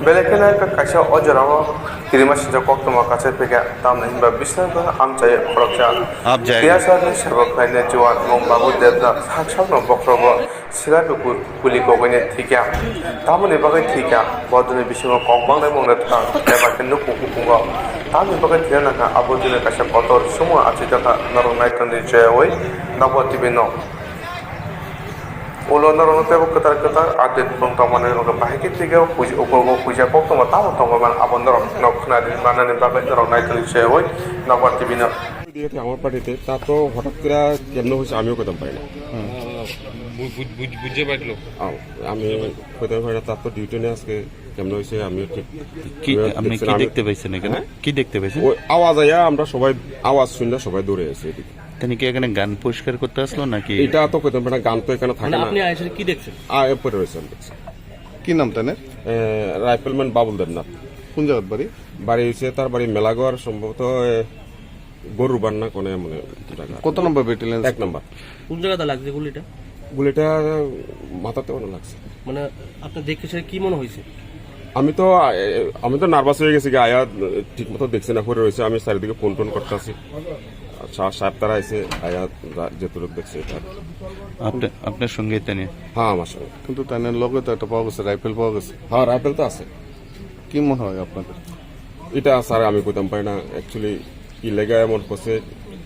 बेलेखेना कायसा अजराव किरिमा सिजा कक्तमा कासे पेगा तामना हिनबा बिसनाबा आमचाय खरकसा बियासारनि सेबकनायने जवान मं बाबु देबना साकसावनो बख्रबो सिलाबुकुर कुलिको गने थिका तामने बागै थिका बदने बिसिङाव ककबांनाय मंनो था एबाकेन कुकुकुंगो तामने बागै थियानाका आबोदिने कासे कतर सुमु आथिदाका नरनाय तनि जयवै नबतिबेनो उलना रनते कतार आदेत पंगतामाने रंग बाहेके तिगाव पुज उपगो पुजा कक्तमा तामो तंगमान आबन्दर नखनादि मानाने बागै नरनाय तनि जयवै नबतिबेनो দিয়েতে আমার পার্টিতে তা তো হঠাৎ করে কেমন হয়েছে আমিও কইতাম পারি না বুঝতে পারলো আমি কইতাম পারি না তার তো ডিউটি নেই আজকে কেমন হয়েছে আমিও ঠিক কি আপনি কি দেখতে পাইছেন এখানে কি দেখতে পাইছেন ওই আওয়াজ আইয়া আমরা সবাই আওয়াজ শুনলে সবাই দৌড়ে এসে এদিকে তিনি কি এখানে গান পরিষ্কার করতে আসলো নাকি এটা তো কইতাম পারি না গান তো এখানে থাকে না আপনি আইসে কি দেখছেন এরপরে রয়েছে আমি দেখছি কি নাম তানে রাইফেলম্যান বাবুল দেবনাথ কোন জায়গার বাড়ি বাড়ি হয়েছে তার বাড়ি মেলাগড় সম্ভবত গরু বান্না কোনে মনে জায়গা কত নম্বর ব্যাটালিয়ন 1 নম্বর কোন জায়গাতে লাগছে গুলিটা গুলিটা মাথাতে মনে লাগছে মানে আপনি দেখে কি মনে হয়েছে আমি তো নার্ভাস হয়ে গেছি আয়া ঠিক মতো দেখছি না পরে রয়েছে আমি চারিদিকে ফোন টোন করতেছি সাহেব তারা আইসে আয়া যেতুরক দেখছে এটা আপনার সঙ্গে তিনি হ্যাঁ আমার সঙ্গে কিন্তু তানের লগে তো একটা পাওয়া গেছে রাইফেল পাওয়া গেছে হ্যাঁ রাইফেল তো আছে কি মনে হয় আপনাদের এটা স্যার আমি কইতাম পারি না অ্যাকচুয়ালি কি লেগে এমন করছে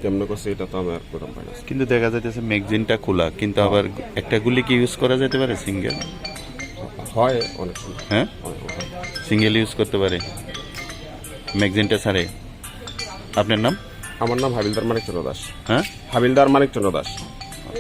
কেমনে করছে এটা তো আমি আর কইতাম পারি না কিন্তু দেখা যাইতেছে ম্যাগজিনটা খোলা কিন্তু আবার একটা গুলি কি ইউজ করা যেতে পারে সিঙ্গেল হয় অনেক সময় হ্যাঁ সিঙ্গেল ইউজ করতে পারে ম্যাগজিনটা ছাড়ে আপনার নাম আমার নাম হাবিলদার মানিকচন্দ্র দাস হ্যাঁ হাবিলদার মানিকচন্দ্র দাস